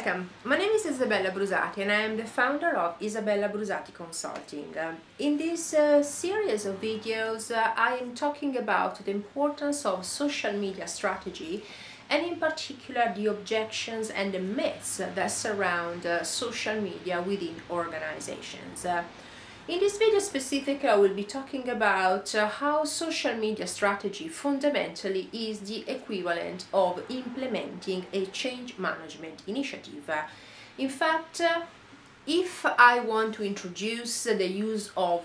Welcome, my name is Isabella Brusati and I am the founder of Isabella Brusati Consulting. In this series of videos I am talking about the importance of social media strategy and in particular the objections and the myths that surround social media within organizations. In this video specifically, I will be talking about how social media strategy fundamentally is the equivalent of implementing a change management initiative. In fact, if I want to introduce the use of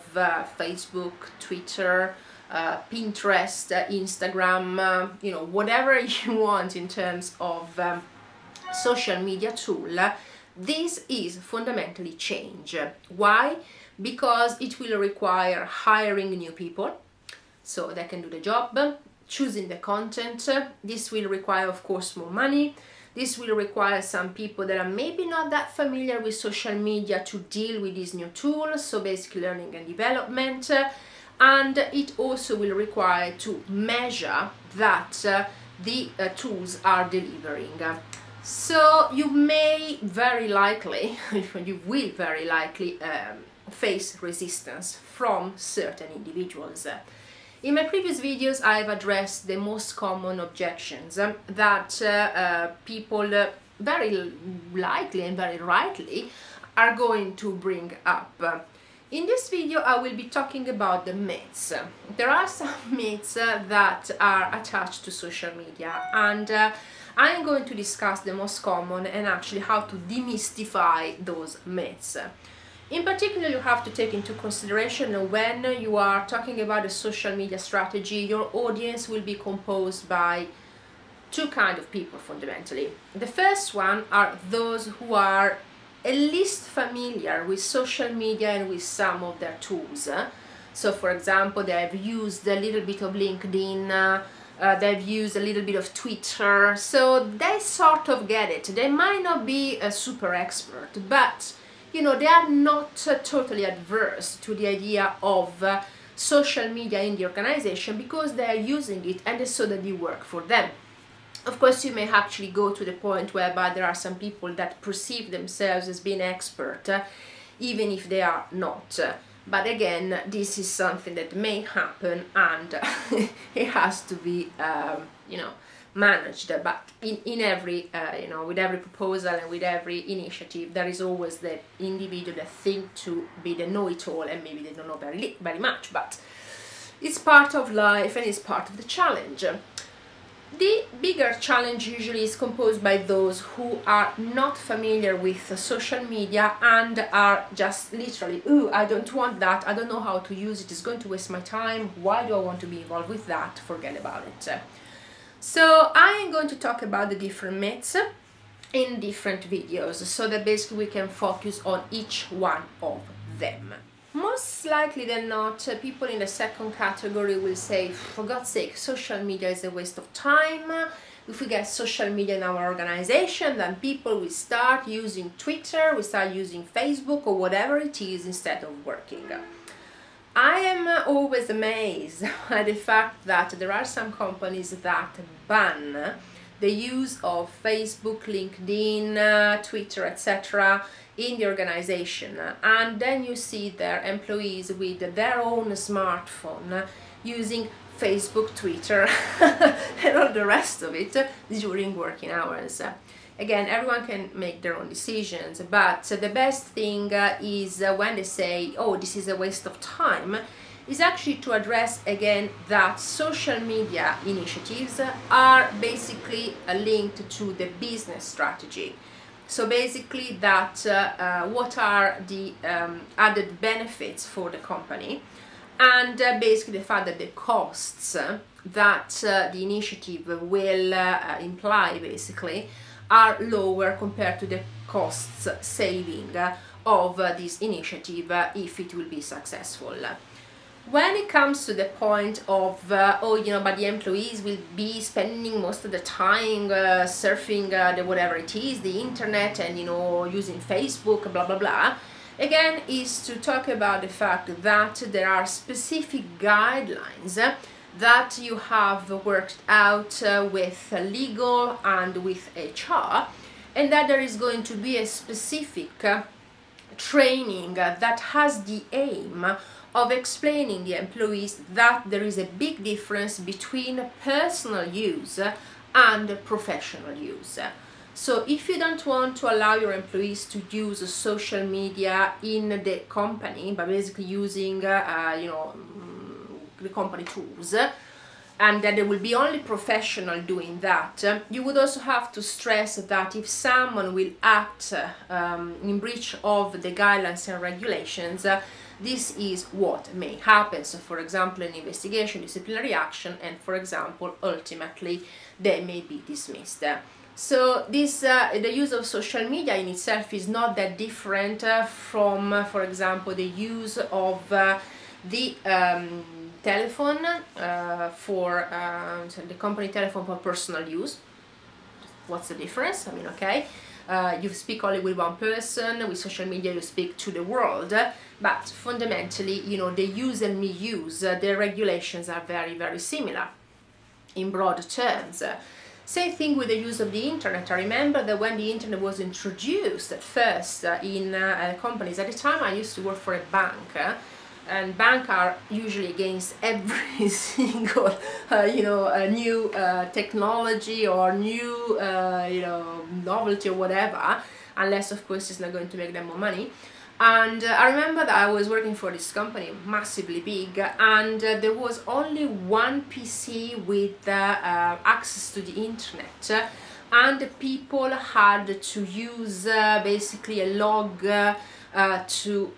Facebook, Twitter, Pinterest, Instagram, whatever you want in terms of social media tool, this is fundamentally change. Why? Because it will require hiring new people so they can do the job, choosing the content. This will require, of course, more money. This will require some people that are maybe not that familiar with social media to deal with these new tools, so basically learning and development. And it also will require to measure that the tools are delivering. So you may very likely, you will very likely face resistance from certain individuals. In my previous videos I've addressed the most common objections that people very likely and very rightly are going to bring up. In this video I will be talking about the myths. There are some myths that are attached to social media, and I am going to discuss the most common and actually how to demystify those myths. In particular, you have to take into consideration when you are talking about a social media strategy, your audience will be composed by two kinds of people fundamentally. The first one are those who are at least familiar with social media and with some of their tools. So for example, they have used a little bit of LinkedIn, they've used a little bit of Twitter, so they sort of get it. They might not be a super expert, but they are not totally adverse to the idea of social media in the organization because they are using it and they saw that it worked for them. Of course, you may actually go to the point whereby there are some people that perceive themselves as being expert, even if they are not. But again, this is something that may happen and it has to be, managed. But in every, with every proposal and with every initiative, there is always the individual that think to be the know-it-all, and maybe they don't know very much, but it's part of life and it's part of the challenge. The bigger challenge usually is composed by those who are not familiar with social media and are just literally, I don't want that, I don't know how to use it, it's going to waste my time, why do I want to be involved with that, forget about it. So I am going to talk about the different myths in different videos so that basically we can focus on each one of them. Most likely than not, people in the second category will say, for God's sake, social media is a waste of time. If we get social media in our organization, then people will start using Twitter, will start using Facebook or whatever it is instead of working. I am always amazed by the fact that there are some companies that ban the use of Facebook, LinkedIn, Twitter, etc. in the organization, and then you see their employees with their own smartphone using Facebook, Twitter and all the rest of it during working hours. Again, everyone can make their own decisions, but the best thing is when they say, oh, this is a waste of time, is actually to address again that social media initiatives are basically linked to the business strategy. So basically that what are the added benefits for the company, and basically the fact that the costs that the initiative will imply basically are lower compared to the costs saving of this initiative if it will be successful. When it comes to the point of, but the employees will be spending most of the time surfing the whatever it is, the internet, and using Facebook, blah blah blah, again is to talk about the fact that there are specific guidelines that you have worked out with legal and with HR and that there is going to be a specific training that has the aim of explaining the employees that there is a big difference between personal use and professional use. So if you don't want to allow your employees to use social media in the company by basically using the company tools, and that there will be only professional doing that, you would also have to stress that if someone will act in breach of the guidelines and regulations, this is what may happen. So for example, an investigation, disciplinary action, and for example, ultimately they may be dismissed. So this, the use of social media in itself is not that different from, for example, the use of the telephone for so the company telephone for personal use. What's the difference? I mean, okay, you speak only with one person. With social media you speak to the world, but fundamentally, you know, the use and misuse, the regulations are very, very similar in broad terms. Same thing with the use of the internet. I remember that when the internet was introduced at first in companies, at the time I used to work for a bank, and banks are usually against every single new technology or new novelty or whatever, unless of course it's not going to make them more money. And I remember that I was working for this company, massively big, and there was only one PC with access to the internet, and people had to use basically a log to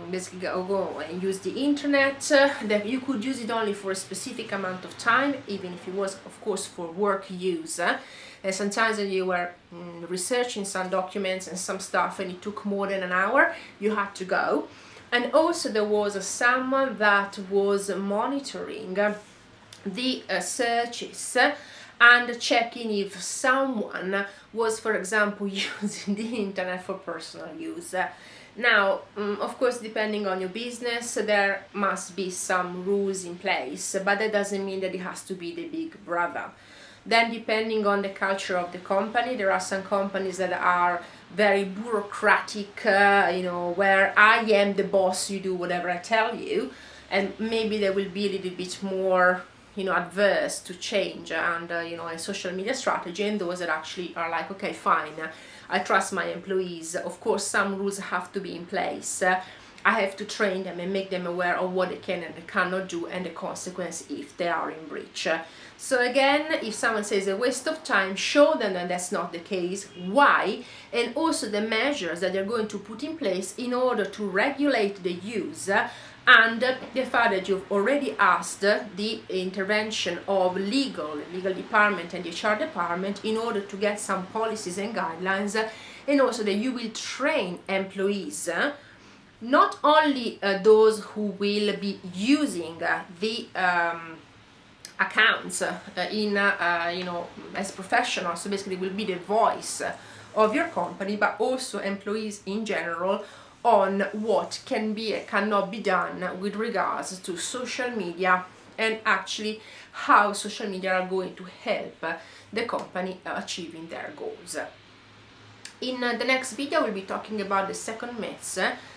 basically go and use the internet. That you could use it only for a specific amount of time, even if it was of course for work use. And sometimes when you were researching some documents and some stuff and it took more than an hour, you had to go. And also there was someone that was monitoring the searches and checking if someone was, for example, using the internet for personal use. Now, of course, depending on your business, there must be some rules in place, but that doesn't mean that it has to be the big brother. Then, depending on the culture of the company, there are some companies that are very bureaucratic, where I am the boss, you do whatever I tell you, and maybe they will be a little bit more adverse to change and a social media strategy, and those that actually are like, okay, fine, I trust my employees. Of course, some rules have to be in place. I have to train them and make them aware of what they can and they cannot do and the consequence if they are in breach. So again, if someone says a waste of time, show them that that's not the case, why, and also the measures that they're going to put in place in order to regulate the use, and the fact that you've already asked the intervention of legal department and the HR department in order to get some policies and guidelines, and also that you will train employees, not only those who will be using the accounts as professionals, so basically will be the voice of your company, but also employees in general on what can be and cannot be done with regards to social media, and actually how social media are going to help the company achieving their goals. In the next video we'll be talking about the second myth,